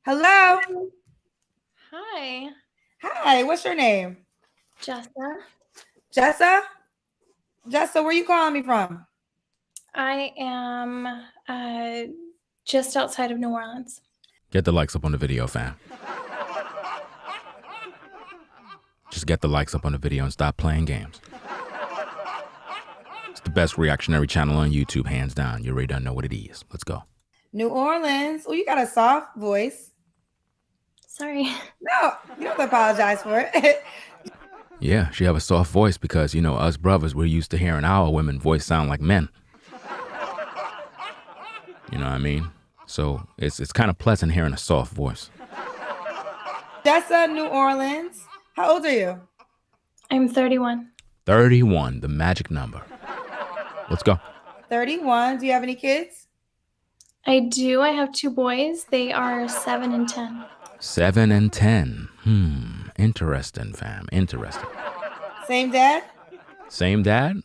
Hello. Hi, Hi, what's your name? Jessa. Jessa? Jessa, where you calling me from? I am just outside of New Orleans. Get the likes up on the video, fam. Just get the likes up on the video and stop playing games. It's the best reactionary channel on YouTube, hands down. You already don't know what it is. Let's go. New Orleans. Oh, you got a soft voice. Sorry. No, you don't have to apologize for it. Yeah, she have a soft voice because, you know, us brothers, we're used to hearing our women voice sound like men. You know what I mean? So it's kind of pleasant hearing a soft voice. Jessa, New Orleans. How old are you? I'm 31. 31, the magic number. Let's go. 31. Do you have any kids? I do. I have 2 boys. They are 7 and 10. 7 and 10. Interesting, fam. Interesting. Same dad? Same dad?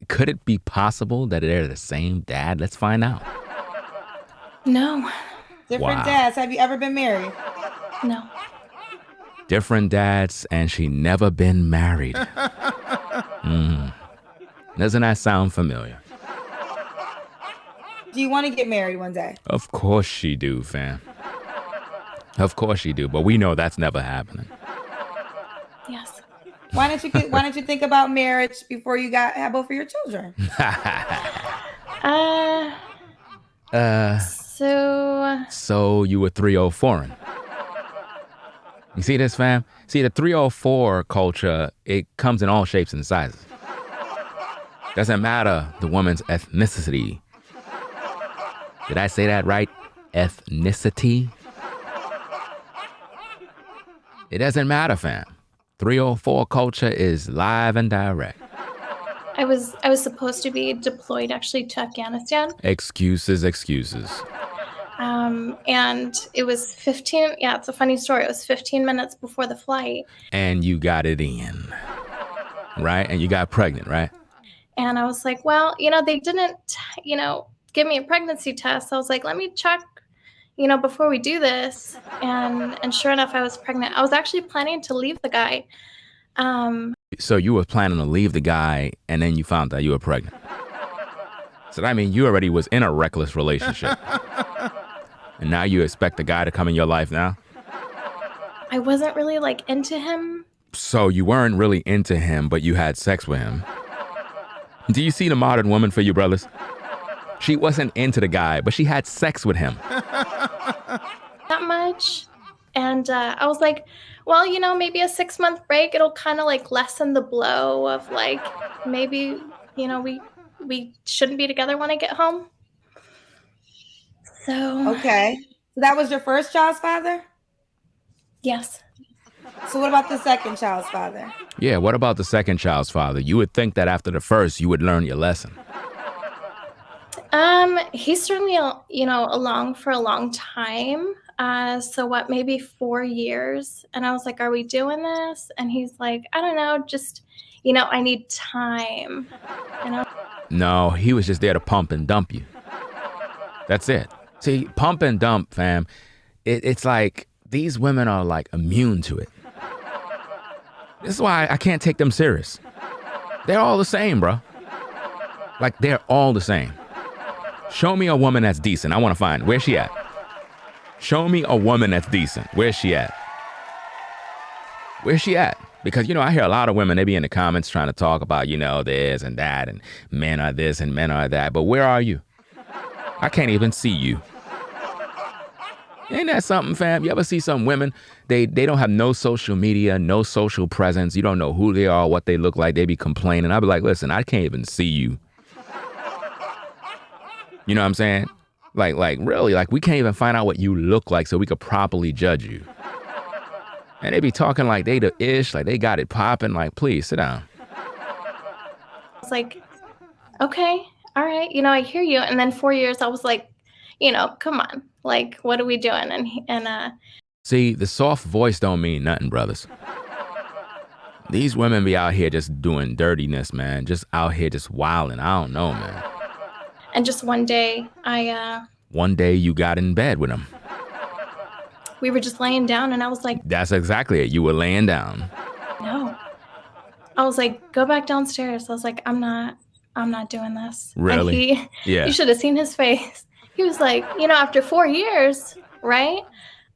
Could it be possible that they're the same dad? Let's find out. No. Different Wow. dads. Have you ever been married? No. Different dads, and she never been married. Doesn't that sound familiar? Do you want to get married one day? Of course she do, fam. Of course she do, but we know that's never happening. Yes. Why didn't you think about marriage before you had both of your children? So you were 304'ing. You see this, fam? See, the 304 culture, it comes in all shapes and sizes. Doesn't matter the woman's ethnicity. Did I say that right? Ethnicity? It doesn't matter, fam. 304 culture is live and direct. I was supposed to be deployed actually to Afghanistan. Excuses. And it was 15. Yeah, it's a funny story. It was 15 minutes before the flight. And you got it in, right? And you got pregnant, right? And I was like, well, they didn't, give me a pregnancy test. I was like, let me check, before we do this. And sure enough, I was pregnant. I was actually planning to leave the guy. So you were planning to leave the guy, and then you found out you were pregnant. So that means you already was in a reckless relationship. And now you expect the guy to come in your life now? I wasn't really into him. So you weren't really into him, but you had sex with him. Do you see the modern woman for you, brothers? She wasn't into the guy, but she had sex with him. That much. And I was like, well, maybe a 6-month break, it'll kind of lessen the blow of maybe, we shouldn't be together when I get home. So. Okay. So that was your first child's father? Yes. So what about the second child's father? Yeah, what about the second child's father? You would think that after the first, you would learn your lesson. He's certainly, along for a long time. So what, maybe 4 years? And I was like, are we doing this? And he's like, I don't know, just, I need time. No, he was just there to pump and dump you. That's it. See, pump and dump, fam, it's like these women are immune to it. This is why I can't take them serious. They're all the same, bro. They're all the same. Show me a woman that's decent. I want to find. Where's she at? Show me a woman that's decent. Where's she at? Where's she at? Because, I hear a lot of women, they be in the comments trying to talk about, this and that, and men are this and men are that. But where are you? I can't even see you. Ain't that something, fam? You ever see some women, they don't have no social media, no social presence. You don't know who they are, what they look like. They be complaining. I be like, listen, I can't even see you. You know what I'm saying? Really, we can't even find out what you look like so we could properly judge you. And they be talking like they the ish, like they got it popping. Please, sit down. It's like, okay, all right, I hear you. And then 4 years, I was like, come on, what are we doing? And See, the soft voice don't mean nothing, brothers. These women be out here just doing dirtiness, man. Just out here just wilding. I don't know, man. And just one day, One day you got in bed with him. we were just laying down, and I was like, That's exactly it. You were laying down. no. I was like, go back downstairs. I was like, I'm not doing this. Really? And Yeah. you should have seen his face. He was like, after 4 years, right?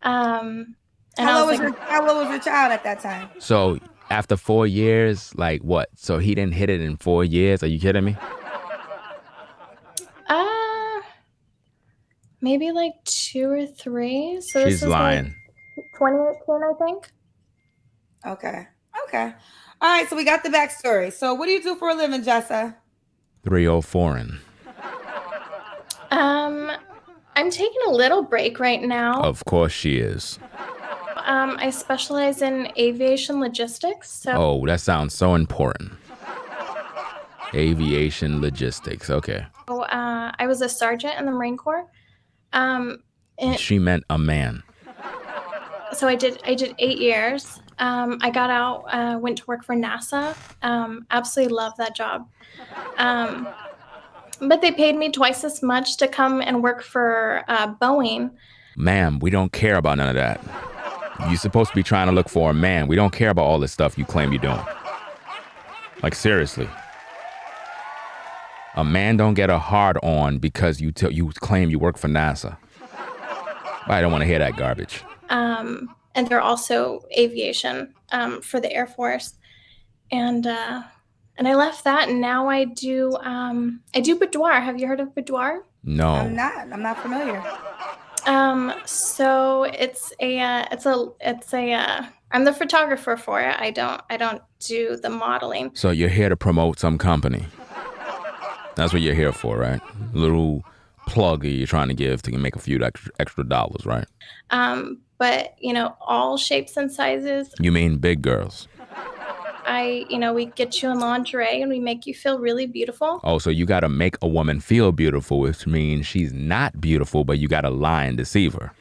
And How I old was was like, how old was your child at that time? So after 4 years, like what? So he didn't hit it in 4 years? Are you kidding me? maybe like 2 or 3. So She's this is lying. like 2018, I think. Okay. All right, so we got the backstory. So what do you do for a living, Jessa? 304. I'm taking a little break right now. Of course she is. I specialize in aviation logistics. So Oh, that sounds so important. Aviation logistics. Okay. I was a sergeant in the Marine Corps. She meant a man. So I did 8 years. I got out, went to work for NASA. Absolutely love that job. But they paid me twice as much to come and work for Boeing. Ma'am, we don't care about none of that. You're supposed to be trying to look for a man. We don't care about all this stuff you claim you're doing. Like, seriously. A man don't get a hard on because you claim you work for NASA. I don't want to hear that garbage. And they're also aviation for the Air Force. And I left that, and now I do boudoir. Have you heard of boudoir? No. I'm not familiar. So I'm the photographer for it. I don't do the modeling. So you're here to promote some company. That's what you're here for, right? A little plug you're trying to give to make a few extra dollars, right? But all shapes and sizes. You mean big girls? We get you in lingerie and we make you feel really beautiful. Oh, so you got to make a woman feel beautiful, which means she's not beautiful, but you got to lie and deceive her.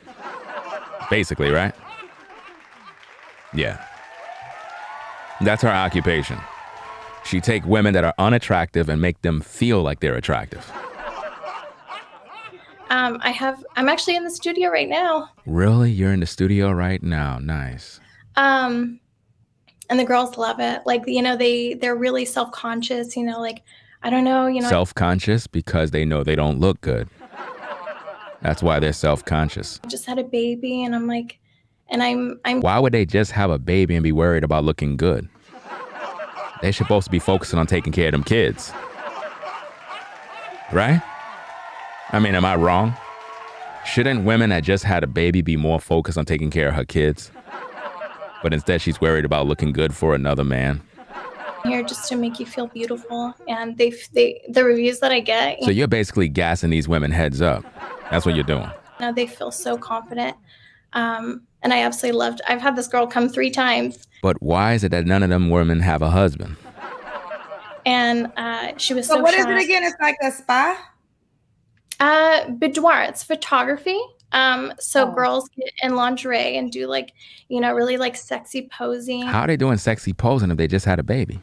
Basically, right? Yeah. That's her occupation. She take women that are unattractive and make them feel like they're attractive. I'm actually in the studio right now. Really? You're in the studio right now? Nice. And the girls love it. Like, they're really self-conscious, like, I don't know, Self-conscious because they know they don't look good. That's why they're self-conscious. I just had a baby, and I'm like, and I'm Why would they just have a baby and be worried about looking good? They're supposed to be focusing on taking care of them kids. Right? I mean, am I wrong? Shouldn't women that just had a baby be more focused on taking care of her kids? But instead she's worried about looking good for another man. here just to make you feel beautiful. And the reviews that I get, So you're basically gassing these women heads up. That's what you're doing. they feel so confident. And I absolutely loved. I've had this girl come 3 times. But why is it that none of them women have a husband? And she was so what shy. is it again? It's like a spa? Boudoir. It's photography. Girls get in lingerie and do really like sexy posing. How are they doing sexy posing if they just had a baby?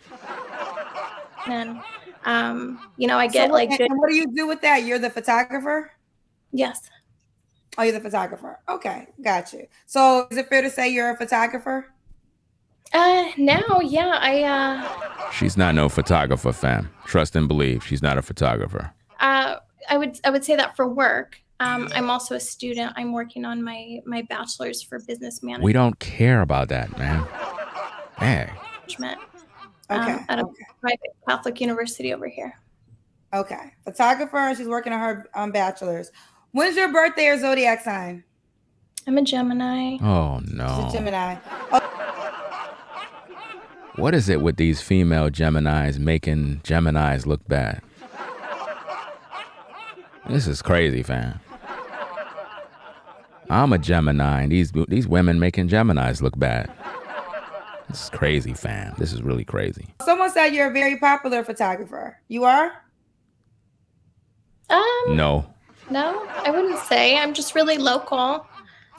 And I get good. And what do you do with that? You're the photographer? Yes. Oh, you're the photographer. Okay, got you. So is it fair to say you're a photographer? Now, yeah, She's not no photographer, fam. Trust and believe, she's not a photographer. I would say that for work. I'm also a student. I'm working on my bachelor's for business management. We don't care about that, man. Hey. Okay. At a private Catholic university over here. Okay. Photographer, and she's working on her bachelor's. When's your birthday or zodiac sign? I'm a Gemini. Oh, no. She's a Gemini. What is it with these female Geminis making Geminis look bad? This is crazy, fam. I'm a Gemini, and these women making Geminis look bad. This is crazy, fam. This is really crazy. Someone said you're a very popular photographer. You are? No. No, I wouldn't say. I'm just really local.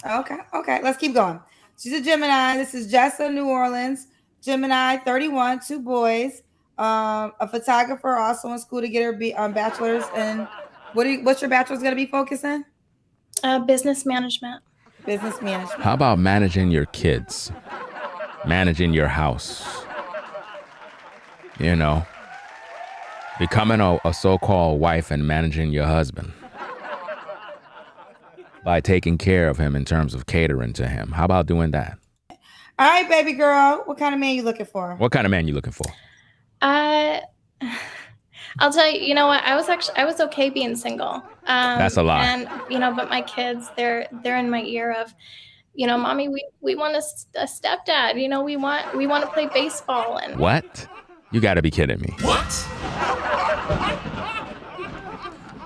Okay. Let's keep going. She's a Gemini. This is Jessa, New Orleans. Gemini, 31, 2 boys. A photographer, also in school to get her bachelor's. And what's your bachelor's going to be focusing? Business management. Business management. How about managing your kids? Managing your house? You know, becoming a so-called wife and managing your husband by taking care of him in terms of catering to him. How about doing that? All right, baby girl. What kind of man you looking for? What kind of man you looking for? I'll tell you, you know what? I was okay being single. That's a lie. And but my kids, they're in my ear of, mommy, we want a stepdad. We want to play baseball and What? You got to be kidding me. What?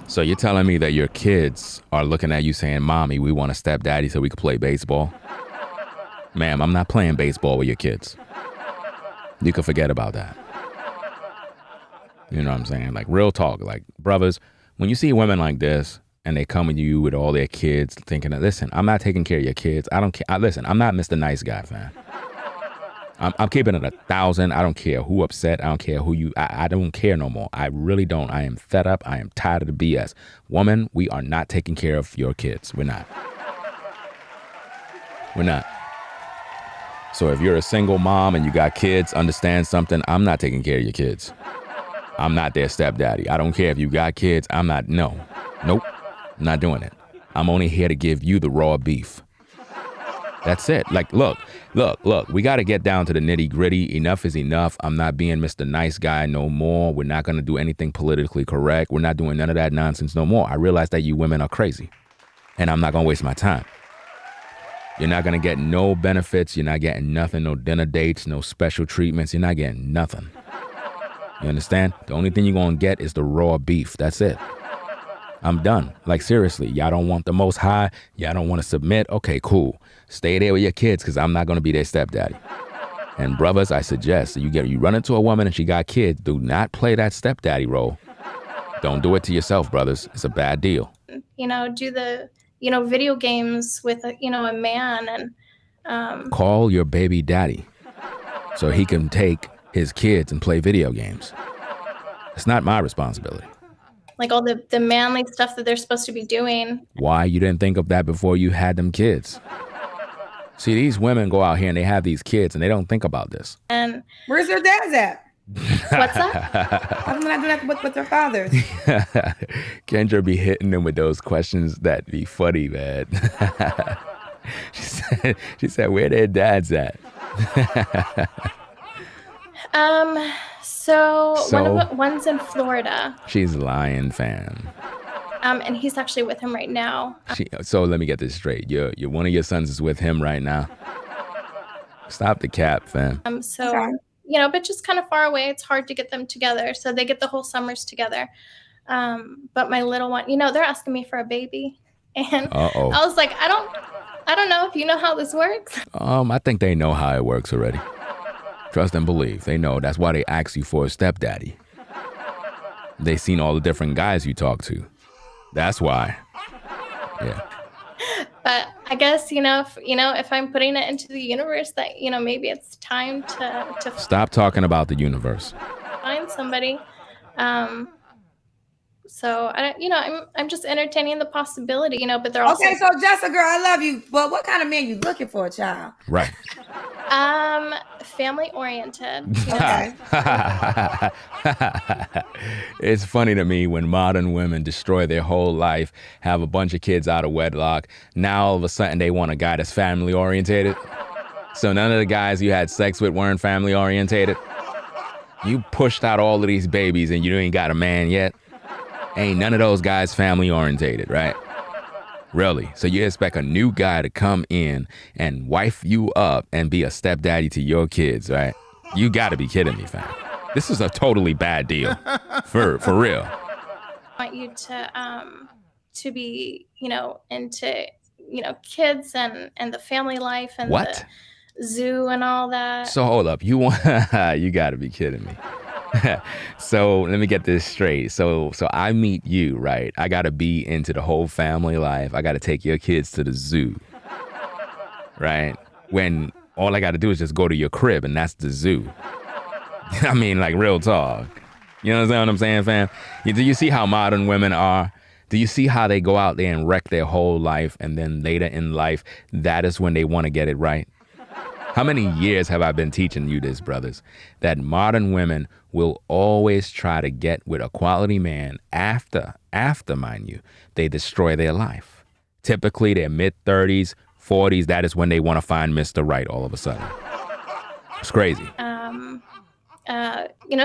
So you're telling me that your kids are looking at you saying, "Mommy, we want a stepdaddy so we can play baseball"? Ma'am, I'm not playing baseball with your kids. You can forget about that. You know what I'm saying? Like, real talk. Like, brothers, when you see women like this and they come with you with all their kids thinking that, listen, I'm not taking care of your kids. I don't care. Listen, I'm not Mr. Nice Guy, fam. I'm keeping it 1,000. I don't care who upset. I don't care who you, I don't care no more. I really don't. I am fed up. I am tired of the BS. Woman, we are not taking care of your kids. We're not. We're not. So if you're a single mom and you got kids, understand something. I'm not taking care of your kids. I'm not their stepdaddy. I don't care if you got kids. Nope. I'm not doing it. I'm only here to give you the raw beef. That's it. Like, look, we got to get down to the nitty gritty. Enough is enough. I'm not being Mr. Nice Guy no more. We're not going to do anything politically correct. We're not doing none of that nonsense no more. I realize that you women are crazy and I'm not going to waste my time. You're not going to get no benefits. You're not getting nothing, no dinner dates, no special treatments. You're not getting nothing. You understand? The only thing you're going to get is the raw beef. That's it. I'm done. Like, seriously, y'all don't want the most high. Y'all don't want to submit. Okay, cool. Stay there with your kids because I'm not going to be their stepdaddy. And brothers, I suggest you run into a woman and she got kids, do not play that stepdaddy role. Don't do it to yourself, brothers. It's a bad deal. Do the, video games with a man and call your baby daddy so he can take his kids and play video games. It's not my responsibility. Like all the manly stuff that they're supposed to be doing. Why you didn't think of that before you had them kids? See, these women go out here and they have these kids and they don't think about this. And where's their dads at? What's that? How come they're not doing that with their fathers? Kendra be hitting them with those questions that be funny, man. She said, where their dads at? So one's in Florida. She's lying, fam. And he's actually with him right now. So let me get this straight. Your one of your sons is with him right now. Stop the cap, fam. But just kind of far away. It's hard to get them together. So they get the whole summers together. But my little one, they're asking me for a baby. And I was like, I don't know if you know how this works. I think they know how it works already. Trust and believe. They know. That's why they ask you for a stepdaddy. They seen all the different guys you talk to. That's why. Yeah. But I guess, if I'm putting it into the universe that, maybe it's time to stop talking about the universe. Find somebody. So I'm just entertaining the possibility, but they're also okay. So Jessica, girl, I love you, but what kind of man you looking for, child? Right. Family oriented. Okay. It's funny to me when modern women destroy their whole life, have a bunch of kids out of wedlock. Now all of a sudden they want a guy that's family orientated. So none of the guys you had sex with weren't family orientated. You pushed out all of these babies and you ain't got a man yet. Ain't none of those guys family orientated, right? Really? So you expect a new guy to come in and wife you up and be a stepdaddy to your kids, right? You gotta be kidding me, fam. This is a totally bad deal. For real. I want you to be, into, kids and the family life and what? The zoo and all that. So hold up. You gotta be kidding me. So let me get this straight. So I meet you, right? I got to be into the whole family life. I got to take your kids to the zoo, right? When all I got to do is just go to your crib and that's the zoo. I mean, like real talk. You understand what I'm saying, fam? Do you see how modern women are? Do you see how they go out there and wreck their whole life, and then later in life, that is when they want to get it right? How many years have I been teaching you this, brothers? That modern women will always try to get with a quality man after, mind you, they destroy their life. Typically, their mid-30s, 40s, that is when they want to find Mr. Right all of a sudden. It's crazy.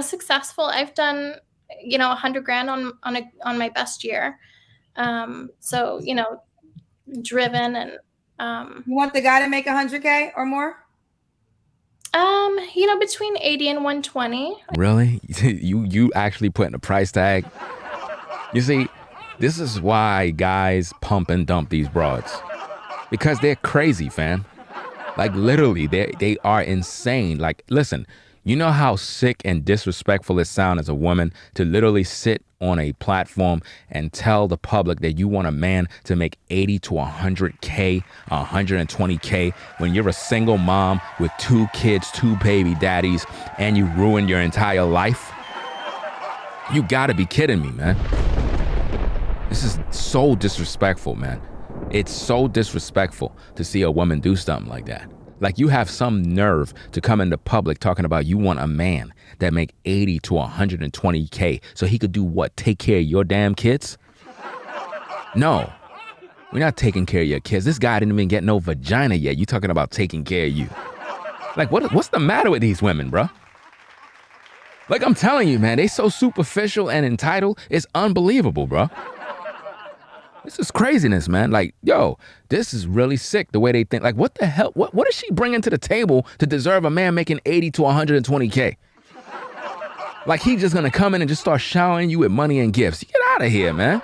Successful. I've done, $100,000 on my best year. So, driven and, You want the guy to make 100K or more? Between 80 and 120. Really? You actually putting a price tag? You see, this is why guys pump and dump these broads. Because they're crazy, fam. Like literally, they are insane. Like, listen, you know how sick and disrespectful it sounds as a woman to literally sit on a platform and tell the public that you want a man to make 80 to 100K, 120K when you're a single mom with 2 kids, 2 baby daddies, and you ruined your entire life? You gotta be kidding me, man. This is so disrespectful, man. It's so disrespectful to see a woman do something like that. Like, you have some nerve to come into public talking about you want a man that make 80 to 120K so he could do what? Take care of your damn kids? No, we're not taking care of your kids. This guy didn't even get no vagina yet. You talking about taking care of you. Like, what's the matter with these women, bro? Like, I'm telling you, man, they so superficial and entitled. It's unbelievable, bro. This is craziness, man. Like, yo, this is really sick the way they think. Like, what the hell? What is she bringing to the table to deserve a man making 80 to 120K? Like, he's just going to come in and just start showering you with money and gifts. Get out of here, man.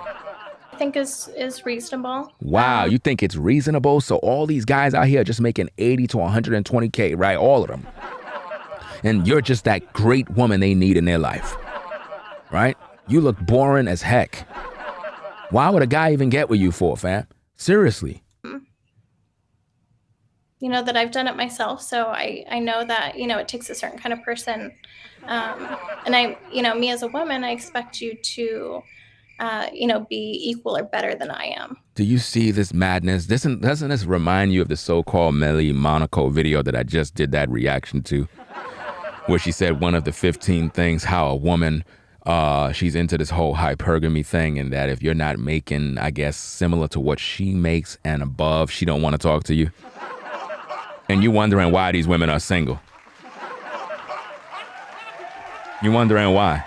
I think is reasonable. Wow, you think it's reasonable? So all these guys out here are just making 80 to 120K, right? All of them. And you're just that great woman they need in their life, right? You look boring as heck. Why would a guy even get with you for, fam? Seriously. That I've done it myself. So I know that, it takes a certain kind of person. And me as a woman, I expect you to, be equal or better than I am. Do you see this madness? Doesn't this remind you of the so-called Melly Monaco video that I just did that reaction to? Where she said one of the 15 things how a woman... she's into this whole hypergamy thing, and that if you're not making, I guess, similar to what she makes and above, she don't want to talk to you. And you wondering why these women are single. You wondering why.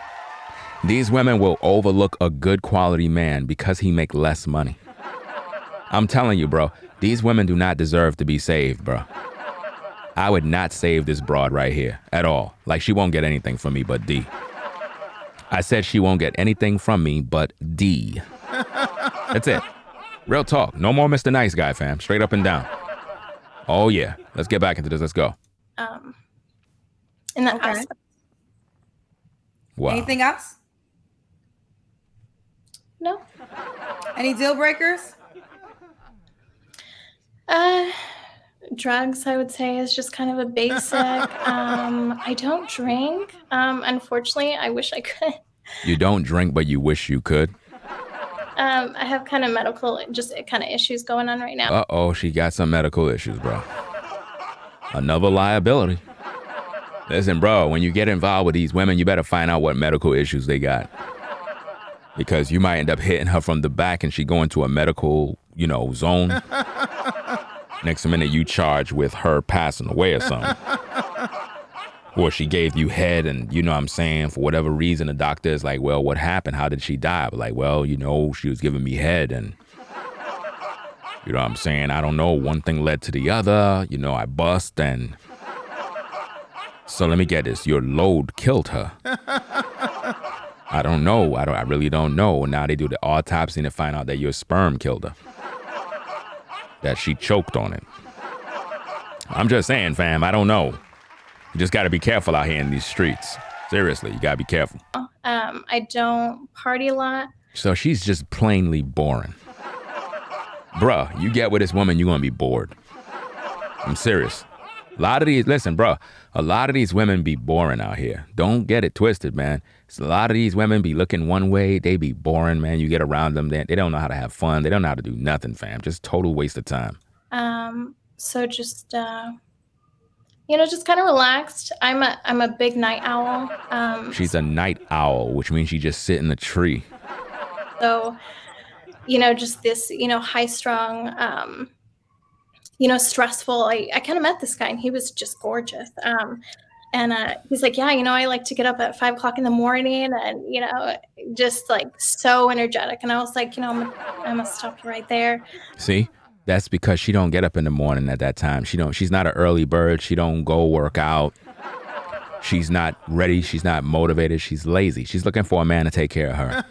These women will overlook a good quality man because he make less money. I'm telling you, bro, these women do not deserve to be saved, bro. I would not save this broad right here at all. Like, she won't get anything from me but D. I said she won't get anything from me but D. That's it. Real talk. No more Mr. Nice Guy, fam. Straight up and down. Oh, yeah. Let's get back into this. Let's go. In that aspect. Wow. Anything else? No. Any deal breakers? Drugs, I would say, is just kind of a basic. I don't drink. Unfortunately, I wish I could. You don't drink, but you wish you could? I have kind of medical, just kind of issues going on right now. Uh-oh, she got some medical issues, bro. Another liability. Listen, bro, when you get involved with these women, you better find out what medical issues they got. Because you might end up hitting her from the back and she go into a medical, zone. Next minute, you charge with her passing away or something. Or she gave you head and, you know what I'm saying, for whatever reason, the doctor is like, well, what happened? How did she die? Like, well, she was giving me head and, you know what I'm saying? I don't know. One thing led to the other. I bust and... So let me get this. Your load killed her. I don't know. I really don't know. Now they do the autopsy and they find out that your sperm killed her. That she choked on it. I'm just saying, fam, I don't know. You just got to be careful out here in these streets. Seriously, you got to be careful. I don't party a lot. So she's just plainly boring. Bruh, you get with this woman, you're going to be bored. I'm serious. A lot of these, listen, bro, a lot of these women be boring out here. Don't get it twisted, man. A lot of these women be looking one way. They be boring, man. You get around them, they don't know how to have fun. They don't know how to do nothing, fam. Just total waste of time. So just, just kind of relaxed. I'm a big night owl. She's a night owl, which means she just sit in a tree. So, just this, high strung, stressful. I kind of met this guy and he was just gorgeous. And he's like, yeah, I like to get up at 5 o'clock in the morning and, just like so energetic. And I was like, I must stop you right there. See, that's because she don't get up in the morning at that time. She's not an early bird. She don't go work out. She's not ready. She's not motivated. She's lazy. She's looking for a man to take care of her.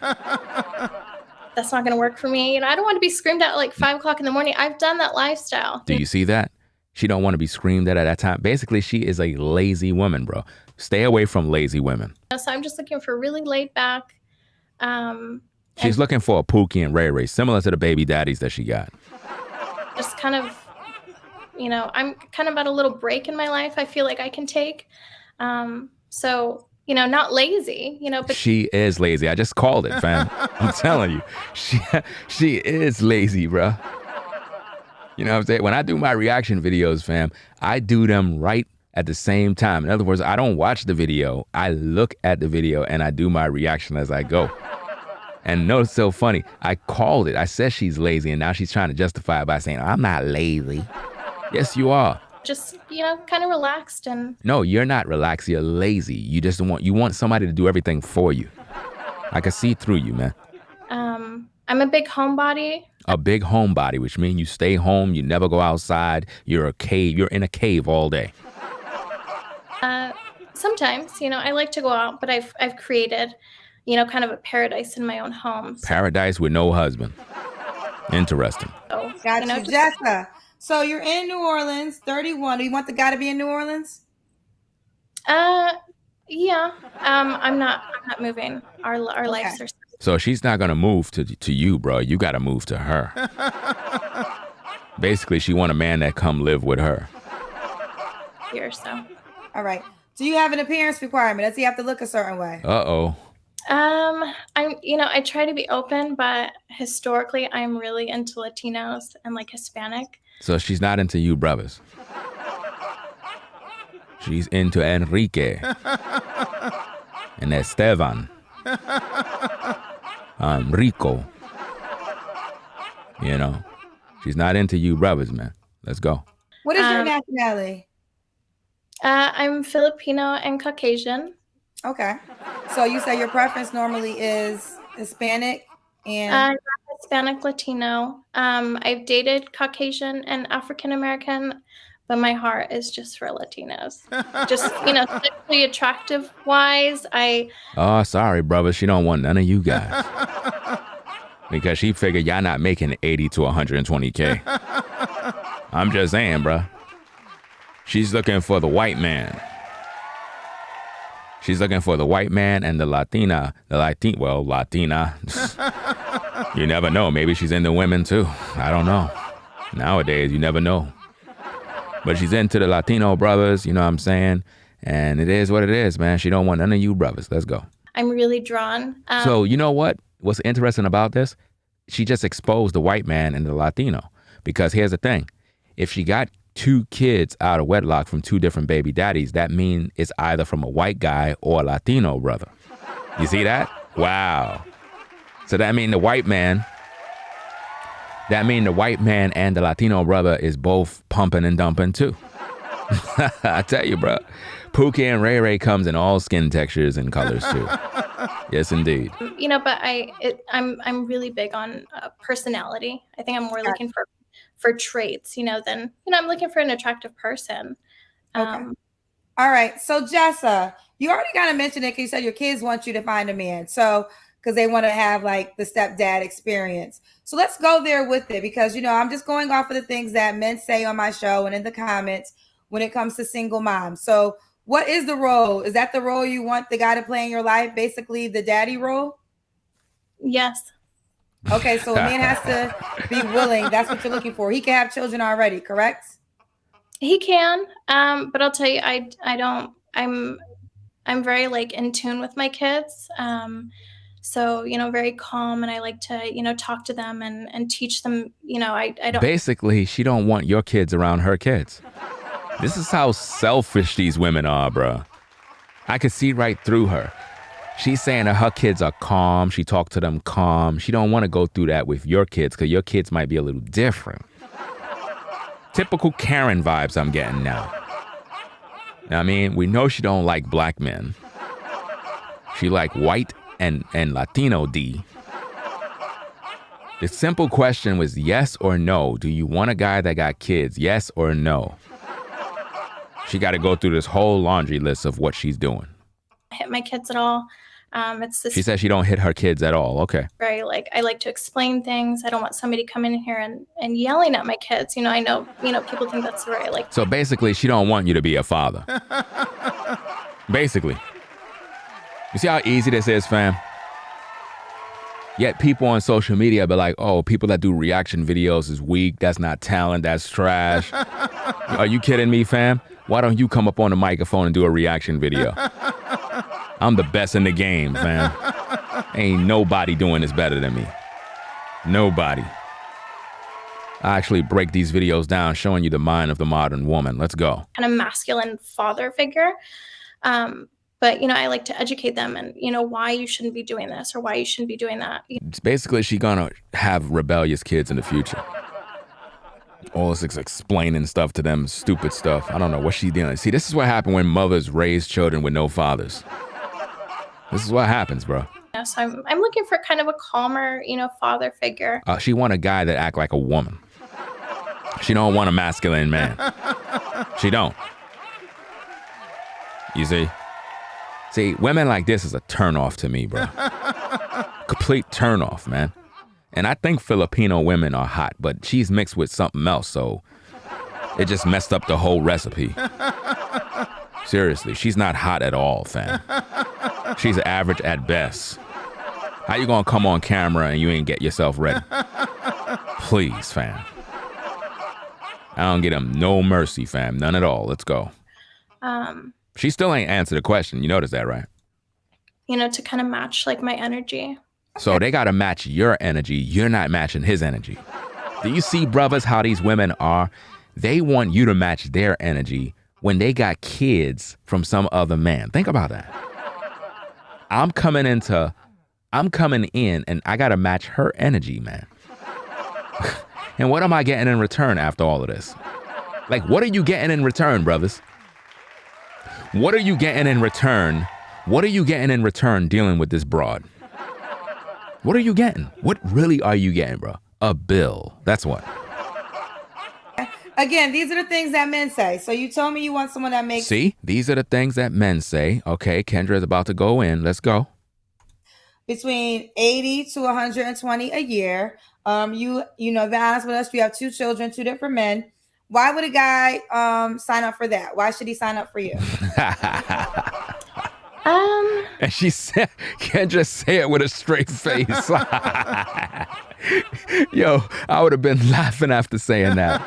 That's not going to work for me. I don't want to be screamed at like 5 o'clock in the morning. I've done that lifestyle. Do you see that? She don't want to be screamed at that time. Basically, she is a lazy woman, bro. Stay away from lazy women. So I'm just looking for really laid back. She's looking for a Pookie and Ray Ray, similar to the baby daddies that she got. Just kind of, I'm kind of at a little break in my life I feel like I can take. So, not lazy, but she is lazy. I just called it, fam. I'm telling you, she is lazy, bro. You know what I'm saying? When I do my reaction videos, fam, I do them right at the same time. In other words, I don't watch the video. I look at the video and I do my reaction as I go. And no, it's so funny. I called it. I said she's lazy, and now she's trying to justify it by saying, I'm not lazy. Yes, you are. Just, kind of relaxed and... No, you're not relaxed. You're lazy. You want somebody to do everything for you. I can see through you, man. I'm a big homebody. A big homebody, which means you stay home, you never go outside, you're in a cave all day. Sometimes, I like to go out, but I've created, kind of a paradise in my own home. So. Paradise with no husband. Interesting. So, got you, Jessica. So you're in New Orleans, 31. Do you want the guy to be in New Orleans? Yeah. I'm not moving. Our lives are. So she's not gonna move to you, bro. You gotta move to her. Basically, she want a man that come live with her. Here, so. All right. Do you have an appearance requirement? Does he have to look a certain way? Uh-oh. I try to be open, but historically, I'm really into Latinos and like Hispanic. So she's not into you brothers. She's into Enrique and Esteban. Rico. She's not into you brothers, man. Let's go. What is your nationality? I'm Filipino and Caucasian. Okay. So you say your preference normally is Hispanic and... Hispanic, Latino. I've dated Caucasian and African American, but my heart is just for Latinos. Just, sexually attractive wise, Oh, sorry, brother. She don't want none of you guys. Because she figured y'all not making 80 to 120K. I'm just saying, bro. She's looking for the white man. She's looking for the white man and the Latina. Latina. You never know. Maybe she's into women too. I don't know. Nowadays, you never know. But she's into the Latino brothers, you know what I'm saying? And it is what it is, man. She don't want none of you brothers. Let's go. I'm really drawn. So you know what? What's interesting about this? She just exposed the white man and the Latino. Because here's the thing. If she got 2 kids out of wedlock from 2 different baby daddies, that means it's either from a white guy or a Latino brother. You see that? Wow. So that means the white man and the Latino brother is both pumping and dumping too. I tell you, bro. Pookie and Ray Ray comes in all skin textures and colors too. Yes, indeed. But I'm really big on personality. I think I'm more looking for traits, than, I'm looking for an attractive person. Okay. All right. So Jessa, you already kind of mentioned it because you said your kids want you to find a man. So, because they want to have like the stepdad experience. So let's go there with it because, I'm just going off of the things that men say on my show and in the comments when it comes to single moms. So what is the role? Is that the role you want the guy to play in your life? Basically the daddy role? Yes. Okay. So a man has to be willing. That's what you're looking for. He can have children already, correct? He can, but I'll tell you, I don't. I'm very like in tune with my kids. So very calm, and I like to talk to them and teach them. I don't. Basically, she don't want your kids around her kids. This is how selfish these women are, bro. I could see right through her. She's saying that her kids are calm. She talked to them calm. She don't want to go through that with your kids because your kids might be a little different. Typical Karen vibes I'm getting now. I mean, we know she don't like black men. She like white and Latino D. The simple question was yes or no. Do you want a guy that got kids? Yes or no? She got to go through this whole laundry list of what she's doing. Hit my kids at all. It's this. She says she don't hit her kids at all. Okay. Very I like to explain things. I don't want somebody coming in here and yelling at my kids. I know people think that's right. So basically, she don't want you to be a father. Basically. You see how easy this is, fam? Yet people on social media be like, oh, people that do reaction videos is weak. That's not talent. That's trash. Are you kidding me, fam? Why don't you come up on the microphone and do a reaction video? I'm the best in the game, fam. Ain't nobody doing this better than me. Nobody. I actually break these videos down showing you the mind of the modern woman. Let's go. Kind of masculine father figure. But, I like to educate them and, why you shouldn't be doing this or why you shouldn't be doing that. It's basically, she's gonna have rebellious kids in the future. All this explaining stuff to them, stupid stuff. I don't know what she's doing. See, this is what happened when mothers raise children with no fathers. This is what happens, bro. So I'm looking for kind of a calmer, father figure. She want a guy that act like a woman. She don't want a masculine man. She don't. You see? See, women like this is a turnoff to me, bro. Complete turnoff, man. And I think Filipino women are hot, but she's mixed with something else, so it just messed up the whole recipe. Seriously, she's not hot at all, fam. She's average at best. How you gonna come on camera and you ain't get yourself ready? Please, fam. I don't get him no mercy, fam. None at all. Let's go. She still ain't answered the question. You notice that, right? To kind of match my energy. So they got to match your energy. You're not matching his energy. Do you see, brothers, how these women are? They want you to match their energy when they got kids from some other man. Think about that. I'm coming in and I got to match her energy, man. And what am I getting in return after all of this? What are you getting in return, brothers? What are you getting in return? What are you getting in return dealing with this broad? What are you getting? What really are you getting, bro? A bill. That's what. Again, these are the things that men say. So you told me you want someone that makes... See, these are the things that men say. Okay, Kendra's about to go in. Let's go. Between 80 to 120 a year. You've been honest with us. You have 2 children, 2 different men. Why would a guy sign up for that? Why should he sign up for you? And she said, can't just say it with a straight face. Yo, I would have been laughing after saying that.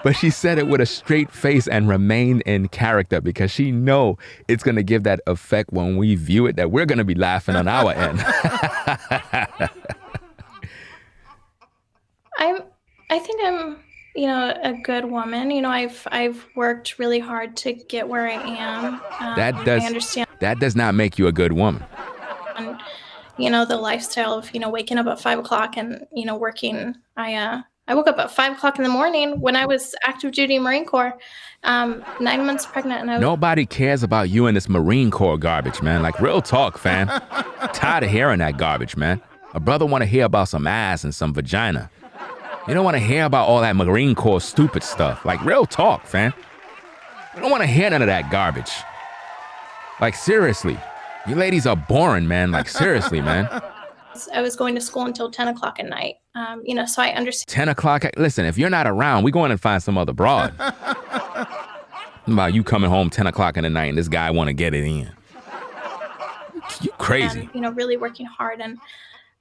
But she said it with a straight face and remained in character because she know it's going to give that effect when we view it that we're going to be laughing on our end. I think I'm a good woman. I've worked really hard to get where I am. I understand. That does not make you a good woman. And, the lifestyle of, waking up at 5 o'clock and, working. I woke up at 5 o'clock in the morning when I was active duty Marine Corps, 9 months pregnant. And nobody cares about you and this Marine Corps garbage, man. Real talk, fam. Tired of hearing that garbage, man. A brother want to hear about some ass and some vagina. You don't want to hear about all that Marine Corps stupid stuff. Real talk, fam. You don't want to hear none of that garbage. Seriously. You ladies are boring, man. Seriously, man. I was going to school until 10 o'clock at night. So I understand. 10 o'clock? Listen, if you're not around, we go in and find some other broad. About you coming home 10 o'clock in the night and this guy want to get it in. You crazy. And, really working hard and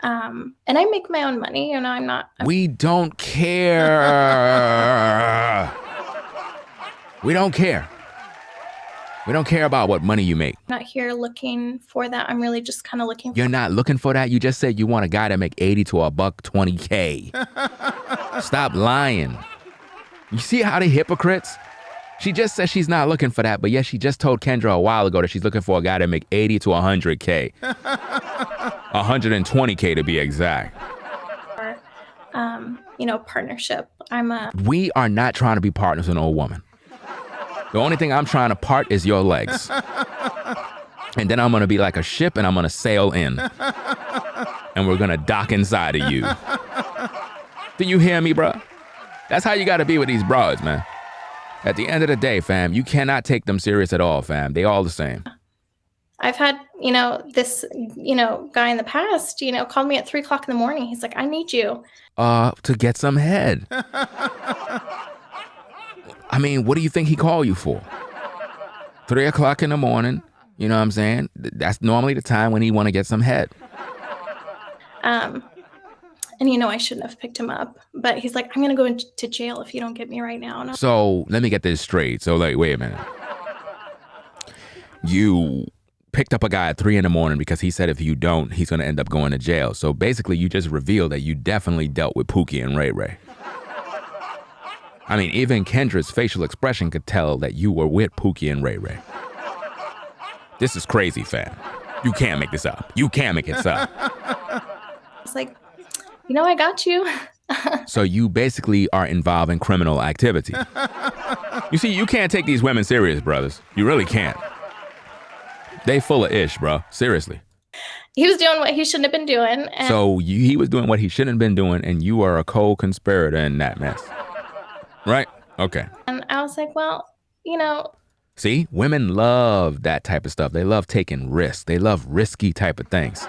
I make my own money. I'm not. We don't care. We don't care. We don't care about what money you make. I'm not here looking for that. I'm really just kind of looking You're for. not looking for that. You just said you want a guy that make 80 to $120K. Stop lying. You see how they hypocrites? She just said she's not looking for that, but yet she just told Kendra a while ago that she's looking for a guy that make 80 to 100K. 120K to be exact. Partnership. We are not trying to be partners with an old woman. The only thing I'm trying to part is your legs. And then I'm going to be like a ship and I'm going to sail in. And we're going to dock inside of you. Do you hear me, bro? That's how you got to be with these broads, man. At the end of the day, fam, you cannot take them serious at all, fam. They all the same. I've had, this, guy in the past, called me at 3 o'clock in the morning. He's like, I need you. To get some head. I mean, what do you think he called you for? 3 o'clock in the morning, you know what I'm saying? That's normally the time when he want to get some head. And I shouldn't have picked him up, but he's like, I'm going to go into jail if you don't get me right now. And So let me get this straight. So like, wait a minute. You picked up a guy at 3 in the morning because he said if you don't, he's going to end up going to jail. So basically you just revealed that you definitely dealt with Pookie and Ray Ray. I mean, even Kendra's facial expression could tell that you were with Pookie and Ray Ray. This is crazy, fam. You can't make this up. You can't make this up. it's like, I got you. So you basically are involved in criminal activity. You see, you can't take these women serious, brothers. You really can't. They full of ish, bro. Seriously. He was doing what he shouldn't have been doing. And So he was doing what he shouldn't have been doing, and you are a co-conspirator in that mess. Right? Okay. And I was like, well, See, women love that type of stuff. They love taking risks. They love risky type of things.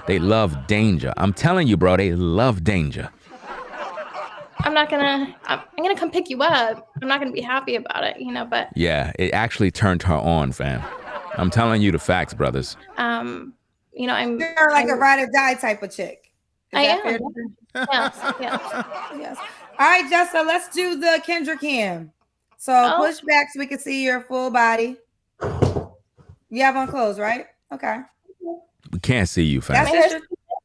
They love danger. I'm telling you, bro, they love danger. I'm going to come pick you up. I'm not going to be happy about it, but. Yeah, it actually turned her on, fam. I'm telling you the facts, brothers. I'm. You're like a ride or die type of chick. I am. Yes. Yes. All right, Jessa, let's do the Kendra cam. So push back so we can see your full body. You have on clothes, right? Okay. We can't see you, fam.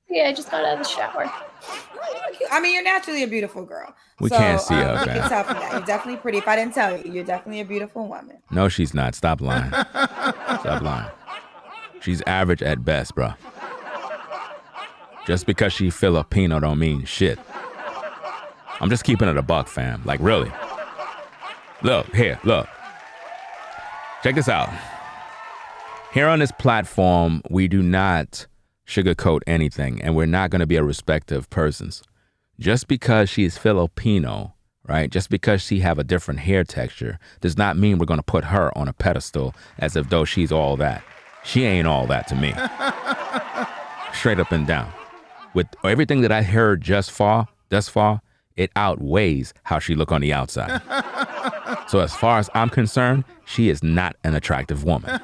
Yeah, I just got out of the shower. I mean, you're naturally a beautiful girl. We can't see her, You fam. can tell from that. You're definitely pretty. If I didn't tell you, you're definitely a beautiful woman. No, she's not. Stop lying. Stop lying. She's average at best, bro. Just because she Filipino don't mean shit. I'm just keeping it a buck, fam. Like, really. Look. Check this out. Here on this platform, we do not sugarcoat anything, and we're not going to be a respect of persons. Just because she is Filipino, right? Just because she have a different hair texture does not mean we're going to put her on a pedestal as if though she's all that. She ain't all that to me. Straight up and down. With everything that I heard thus far, it outweighs how she look on the outside. So as far as I'm concerned, she is not an attractive woman.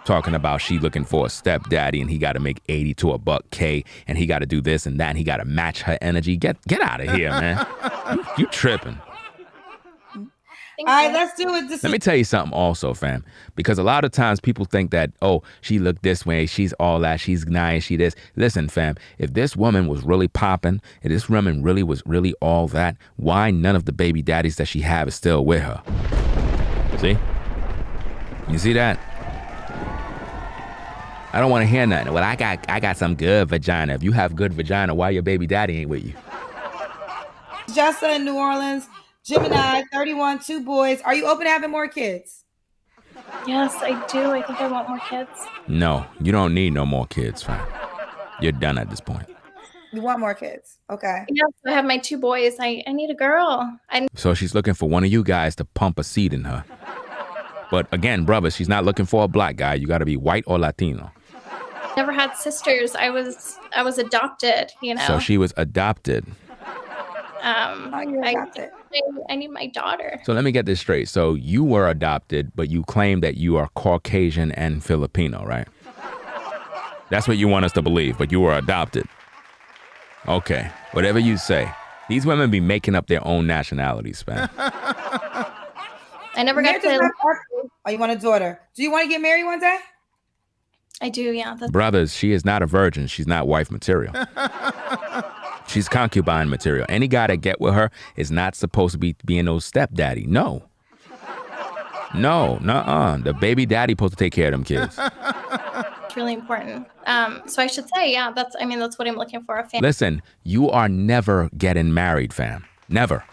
Talking about she looking for a stepdaddy and he got to make 80 to $100K and he got to do this and that and he got to match her energy. Get out of here, man. You tripping. All right, let's do it. Let me tell you something also, fam. Because a lot of times people think that, oh, she looked this way, she's all that, she's nice, she this. Listen, fam, if this woman was really popping, if this woman really was really all that, why none of the baby daddies that she have is still with her? See? You see that? I don't want to hear nothing. Well, I got some good vagina. If you have good vagina, why your baby daddy ain't with you? Jessa in New Orleans. Gemini, 31, 2 boys. Are you open to having more kids? Yes, I do. I think I want more kids. No, you don't need no more kids, fam. You're done at this point. You want more kids. Okay. Yes, I have my 2 boys. I need a girl. So she's looking for one of you guys to pump a seed in her. But again, brother, she's not looking for a black guy. You got to be white or Latino. Never had sisters. I was adopted, So she was adopted. I need my daughter. So let me get this straight. So you were adopted, but you claim that you are Caucasian and Filipino, right? That's what you want us to believe, but you were adopted. Okay, whatever you say. These women be making up their own nationalities, man. I never got Marriage is to. not perfect. Oh, you want a daughter? Do you want to get married one day? I do, yeah. Brothers, she is not a virgin. She's not wife material. She's concubine material. Any guy that get with her is not supposed to be being no stepdaddy. No. No, nuh-uh. The baby daddy supposed to take care of them kids. It's really important. So I should say, yeah, that's what I'm looking for. A family. Listen, you are never getting married, fam. Never.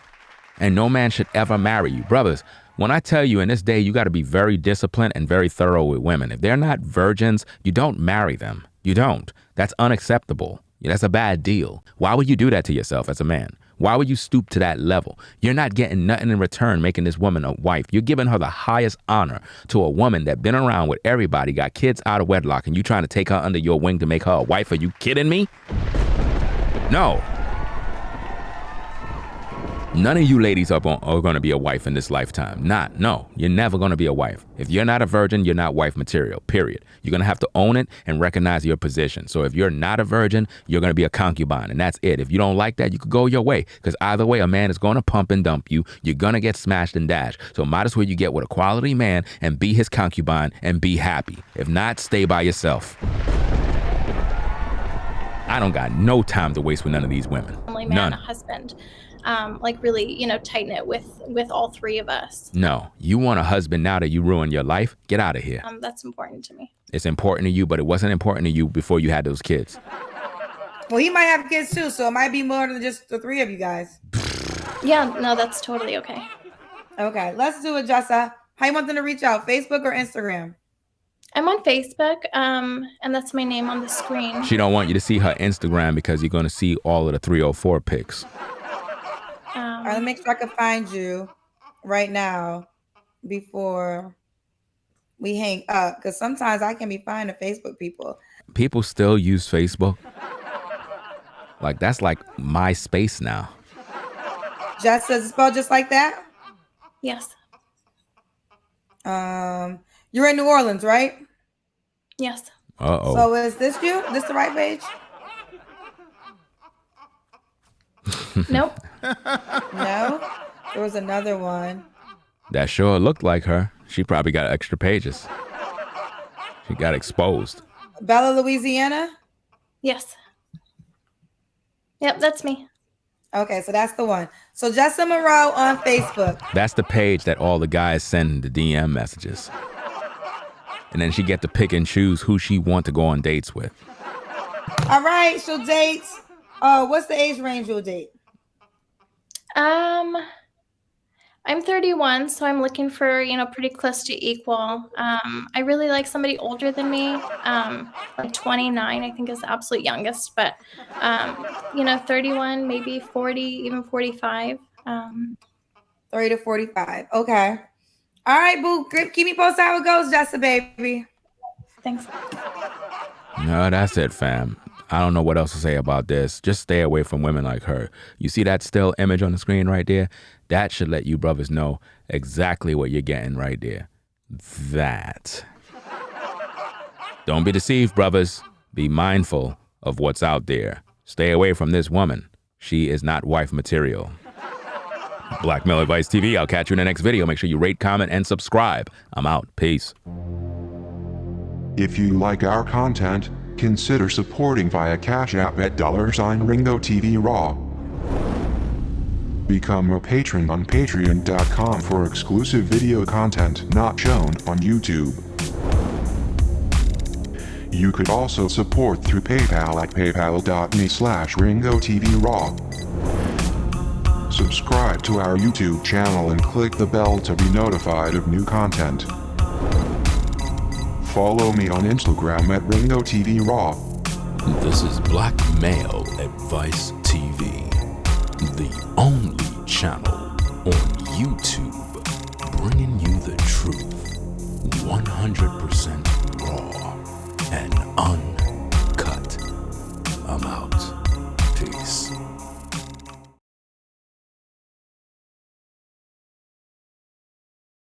And no man should ever marry you. Brothers, when I tell you in this day, you got to be very disciplined and very thorough with women. If they're not virgins, you don't marry them. You don't. That's unacceptable. That's a bad deal. Why would you do that to yourself as a man? Why would you stoop to that level? You're not getting nothing in return making this woman a wife. You're giving her the highest honor to a woman that been around with everybody, got kids out of wedlock, and you trying to take her under your wing to make her a wife. Are you kidding me? No. None of you ladies are going to be a wife in this lifetime. No, you're never going to be a wife. If you're not a virgin, you're not wife material, period. You're going to have to own it and recognize your position. So if you're not a virgin, you're going to be a concubine, and that's it. If you don't like that, you could go your way, because either way, a man is going to pump and dump you. You're going to get smashed and dashed. So might as well you get with a quality man and be his concubine and be happy. If not, stay by yourself. I don't got no time to waste with none of these women. Man, None. a husband. Really, tighten it with all three of us. No, you want a husband now that you ruined your life? Get out of here. That's important to me. It's important to you, but it wasn't important to you before you had those kids. Well, he might have kids too, so it might be more than just the three of you guys. Yeah, no, that's totally okay. Okay, let's do it, Jessa. How you want them to reach out? Facebook or Instagram? I'm on Facebook, and that's my name on the screen. She don't want you to see her Instagram because you're going to see all of the 304 pics. All right, let me make sure I can find you right now before we hang up, because sometimes I can be finding Facebook people. People still use Facebook. Like, that's like MySpace now. Jess, is it spelled just like that? Yes. You're in New Orleans, right? Yes. Uh-oh. So is this you? This the right page? Nope. No? There was another one. That sure looked like her. She probably got extra pages. She got exposed. Bella, Louisiana? Yes. Yep, that's me. Okay, so that's the one. So Jessa Moreau on Facebook. That's the page that all the guys send the DM messages. And then she get to pick and choose who she want to go on dates with. All right, she'll date. What's the age range you'll date? I'm 31, so I'm looking for, pretty close to equal. I really like somebody older than me. Like 29, I think is the absolute youngest, but 31, maybe 40, even 45. 30 to 45. Okay. All right, boo. Keep me posted how it goes, Jessa, baby. Thanks. No, that's it, fam. I don't know what else to say about this. Just stay away from women like her. You see that still image on the screen right there? That should let you brothers know exactly what you're getting right there. That. Don't be deceived, brothers. Be mindful of what's out there. Stay away from this woman. She is not wife material. Black Male Advice TV. I'll catch you in the next video. Make sure you rate, comment, and subscribe. I'm out. Peace. If you like our content, consider supporting via Cash App at $Ringo TV Raw. Become a patron on patreon.com for exclusive video content not shown on YouTube. You could also support through PayPal at paypal.me/Ringo TV Raw. Subscribe to our YouTube channel and click the bell to be notified of new content. Follow me on Instagram at Ringo TV Raw. This is Black Male Advice TV, the only channel on YouTube bringing you the truth 100% raw and uncut. I'm out.